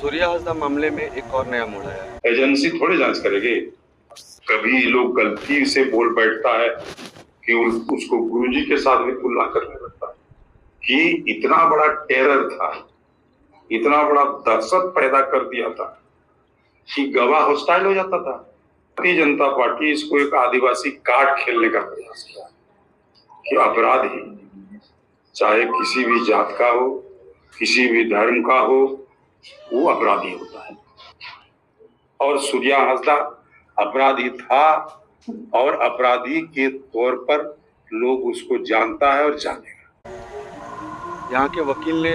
सूर्या हंसदा मामले में एक और नया मोड़ आया है। एजेंसी थोड़ी जांच करेगी। कभी लोग गलती से बोल बैठता है कि उसको गुरुजी के साथ भी तुलना करने लगता है कि इतना बड़ा टेरर था, इतना बड़ा दहशत पैदा कर दिया था कि गवाह हॉस्टाइल हो जाता था। भारतीय जनता पार्टी इसको एक आदिवासी कार्ड खेलने का प्रयास किया कि अपराधी चाहे किसी भी जात का हो, किसी भी धर्म का हो, वो अपराधी होता है। और सूर्या हंसदा अपराधी था और अपराधी के तौर पर लोग उसको जानता है और जानेगा। यहाँ के वकील ने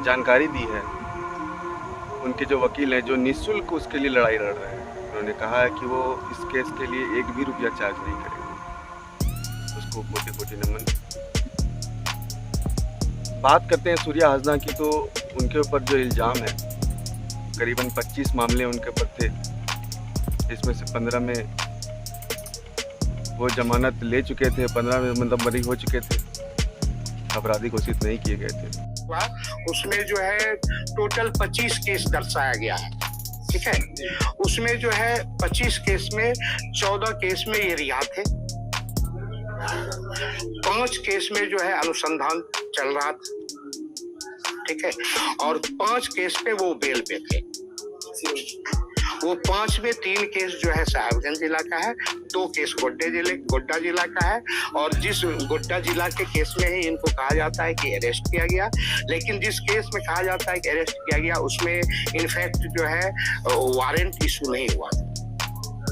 जानकारी दी है, उनके जो वकील हैं जो निःशुल्क उसके लिए लड़ाई लड़ रहे हैं, उन्होंने कहा है कि वो इस केस के लिए एक भी रुपया चार्ज नहीं करेंगे। उसको कोटि-कोटि नमन। बात करते हैं सूर्या हंसदा की, तो उनके ऊपर जो इल्ज़ाम है, करीबन 25 मामले उनके ऊपर थे, इसमें से 15 में वो जमानत ले चुके थे, 15 में मतलब बरी हो चुके थे, अपराधी घोषित नहीं किए गए थे। उसमें जो है टोटल 25 केस दर्शाया गया है, ठीक है। उसमें जो है 25 केस में 14 केस में ये रिहा थे, 5 केस में जो है अनुसंधान चल रहा था, ठीक है, और 5 केस पे वो बेल पे थे। वो 5 में 3 केस जो है साहिबगंज जिला का है, 2 केस गोड्डा जिला का है, और जिस गोड्डा जिला के केस में ही इनको कहा जाता है कि अरेस्ट किया गया, लेकिन जिस केस में कहा जाता है कि अरेस्ट किया गया उसमें इनफैक्ट जो है वारंट इशू नहीं हुआ।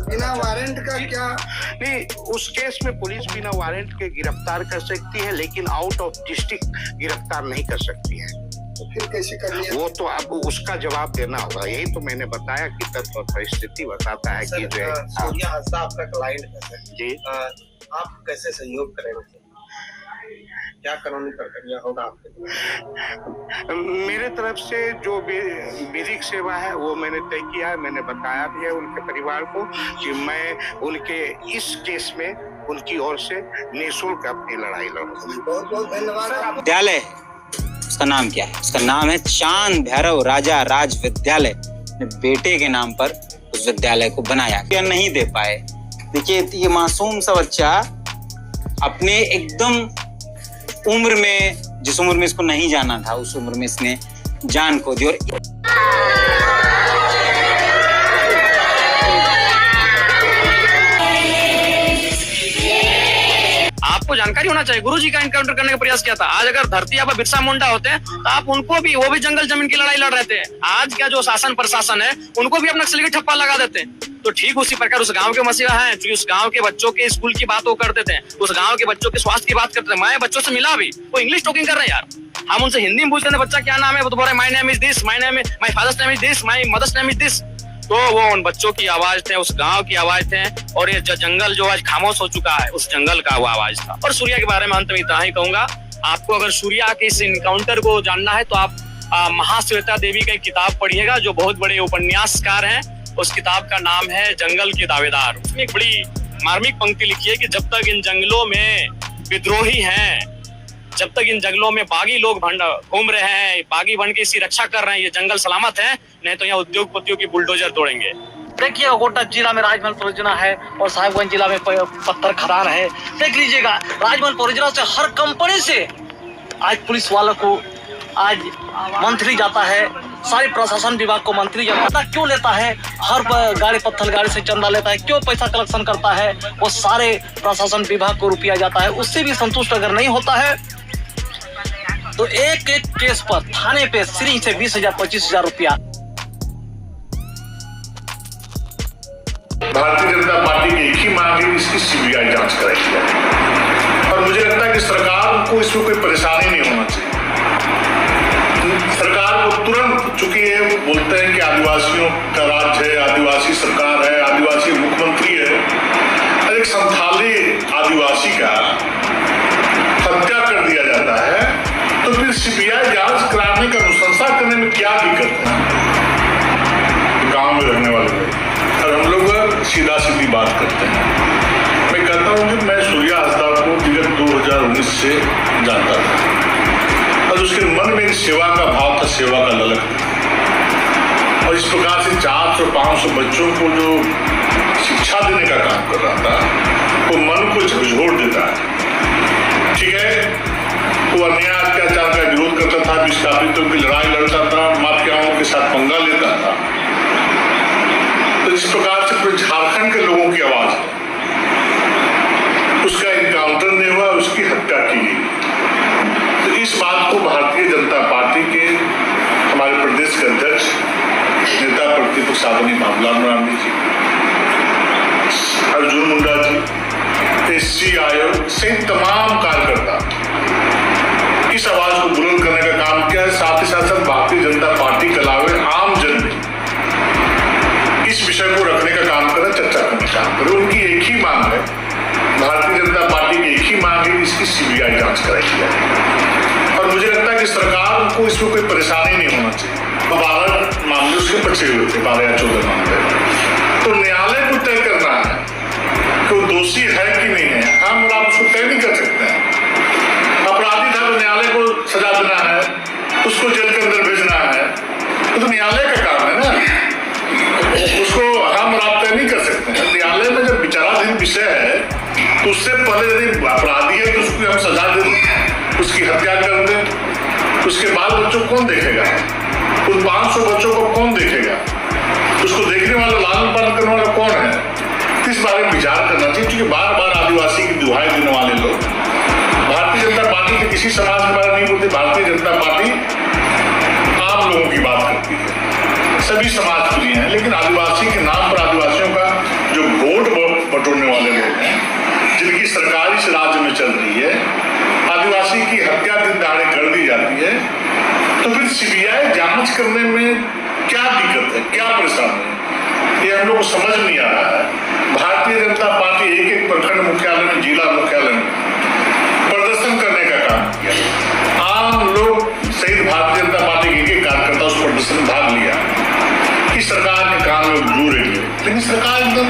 बिना वारंट का क्या नहीं, उस केस में पुलिस बिना वारंट के गिरफ्तार कर सकती है, लेकिन आउट ऑफ डिस्ट्रिक्ट गिरफ्तार नहीं कर सकती है। तो फिर कैसे करनी है? वो तो आपको उसका जवाब देना होगा। यही तो मैंने बताया कि तत्व और परिस्थिति बताता है कि जो है सूर्या हंसदा आपका क्लाइंट है जी, आप कैसे सहयोग करेंगे? क्या कानूनी प्रक्रिया होगा आपके? मेरे तरफ से जो विधिक सेवा है वो मैंने तय किया है। मैंने बताया भी है उनके परिवार को कि मैं उनके इस केस में उनकी ओर से निःशुल्क अपनी लड़ाई लड़ूंगा। बहुत बहुत धन्यवाद। विद्यालय, उसका नाम क्या है? उसका नाम है चांद भैरव राजा राज विद्यालय। अपने बेटे के नाम पर उस विद्यालय को बनाया, क्या नहीं दे पाए। देखिए, ये मासूम सा बच्चा अपने एकदम उम्र में, जिस उम्र में इसको नहीं जाना था, उस उम्र में इसने जान खो दी। और आपको जानकारी होना चाहिए, गुरुजी का एनकाउंटर करने का प्रयास किया था। आज अगर धरती पर बिरसा मुंडा होते हैं तो आप उनको भी, वो भी जंगल जमीन की लड़ाई लड़ रहे थे। आज का जो शासन प्रशासन है उनको भी अपना नक्सली का ठप्पा लगा देते हैं। तो ठीक उसी प्रकार उस गांव के मसीहा हैं, जो उस गांव के बच्चों के स्कूल की बात वो करते थे, उस गांव के बच्चों के स्वास्थ्य की बात करते थे। मैं बच्चों से मिला भी, वो इंग्लिश टॉकिंग कर रहे हैं यार। हम उनसे हिंदी में पूछते थे बच्चा क्या नाम है, वो तो बोल रहे my name is this, my father's name is this, my mother's name is this. तो वो उन बच्चों की आवाज थे, उस गांव की आवाज थे, और ये जंगल जो आज खामोश हो चुका है, उस जंगल का वो आवाज था। और सूर्या के बारे में अंत में इतना ही कहूंगा, आपको अगर सूर्या के इस इनकाउंटर को जानना है तो आप महाश्वेता देवी का एक किताब पढ़िएगा, जो बहुत बड़े उपन्यासकार हैं। उस किताब का नाम है जंगल के दावेदार। उसमें एक बड़ी मार्मिक पंक्ति लिखी है कि जब तक इन जंगलों में विद्रोही हैं, जब तक इन जंगलों में बागी लोग घूम रहे हैं, बागी बन के इसकी रक्षा कर रहे हैं, ये जंगल सलामत है, नहीं तो यहाँ उद्योगपतियों की बुलडोजर तोड़ेंगे। देखिए, गोड्डा जिला में राजमहल परियोजना है और साहिबगंज जिला में पत्थर खदान है। देख लीजिएगा, राजमहल परियोजना से हर कंपनी से आज पुलिस वालों को आज मंत्री जाता है, सारे प्रशासन विभाग को मंत्री जाता है। क्यों लेता है? हर गाड़ी पत्थर गाड़ी से चंदा लेता है, क्यों पैसा कलेक्शन करता है? वो सारे प्रशासन विभाग को रुपया जाता है, उससे भी संतुष्ट अगर नहीं होता है तो एक एक केस पर थाने पे सिर्फ से 20,000 25,000 रुपया। भारतीय जनता पार्टी की एक ही मांग है, इसकी सीबीआई जांच कराई जाए। और मुझे लगता है कि सरकार को इसमें कोई परेशानी नहीं होना चाहिए। सरकार को तुरंत, चूंकि ये बोलते हैं कि आदिवासियों का राज्य है, आदिवासी सरकार है, आदिवासी मुख्यमंत्री है, एक संथाली आदिवासी का हत्या कर दिया जाता है, तो फिर सीबीआई जांच कराने का अनुशंसा करने में क्या दिक्कत है? गांव में रहने वाले लोग, और हम लोग सीधा सीधी बात करते हैं। मैं कहता हूं कि मैं सूर्या हंसदा को विगत 2019 से जानता था, और उसके मन में एक सेवा का भाव था, सेवा का ललक था। और इस प्रकार से 400-500 बच्चों को जो शिक्षा देने का काम कर रहा था वो मन को झकझोर देता है। ठीक है, वो अन्याय अत्याचार का विरोध करता था, विस्थापितों की लड़ाई लड़ता था, माफियाओं के साथ पंगा लेता था। तो इस प्रकार से पूरे झारखंड के लोगों की आवाज है, उसका इनकाउंटर नहीं हुआ, उसकी हत्या की गई। तो इस बात को भारतीय जनता पार्टी के हमारे प्रदेश के अध्यक्ष नेता प्रतिपक्ष आदरणीय बाबूलाल मरांडी जी, अर्जुन मुंडा जी, एससी आयोग से तमाम कार्यकर्ता इस आवाज को बुलंद करने का काम किया है। साथ ही साथ भारतीय जनता पार्टी के अलावे आम जन ने इस विषय को रखने का काम करें, चर्चा करने का काम करें। उनकी एक ही मांग है, भारतीय जनता पार्टी की एक ही मांग है, इसकी सीबीआई जांच कराई जाए। और मुझे लगता है कि सरकार को इसमें कोई परेशानी नहीं होना चाहिए। 12 मामले उसके बचे हुए थे, 12 या 14 मामले। तो न्यायालय को तय करना है कि वो दोषी है कि नहीं है। हम आप उसको तय नहीं कर सकते हैं। अपराधी था तो न्यायालय को सजा देना है, उसको जेल के अंदर भेजना है, तो न्यायालय का काम है ना, उसको हम आप तय नहीं कर सकते हैं। न्यायालय में जब विचाराधीन विषय है तो उससे पहले यदि अपराधी है तो उसको हम सजा दे, उसकी हत्या कर दे, उसके बाद बच्चों को कौन देखेगा? उन 500 बच्चों को कौन देखेगा? उसको देखने वाला, लालन पालन करने वाला कौन है? इस बारे में विचार करना चाहिए, क्योंकि बार बार आदिवासी की दुहाई देने वाले लोग भारतीय जनता पार्टी के किसी समाज के बारे में नहीं बोलते। भारतीय जनता पार्टी आम लोगों की बात करती है, सभी समाज प्रिय हैं, लेकिन आदिवासी के नाम पर आदिवासियों का जो वोट बटोरने वाले लोग हैं, जिनकी सरकार इस राज्य में चल रही है, आदिवासी की हत्या दिन दहाड़े कर दी जाती है, तो फिर सीबीआई जांच करने में क्या दिक्कत है, क्या परेशानी है, ये हम लोग को समझ नहीं आ रहा है। भारतीय जनता पार्टी एक प्रखंड मुख्यालय में, जिला मुख्यालय में प्रदर्शन करने का काम किया। आम लोग सहित भारतीय जनता पार्टी के एक कार्यकर्ता उस प्रदर्शन में भाग लिया कि सरकार के काम में दूर है, लेकिन सरकार एकदम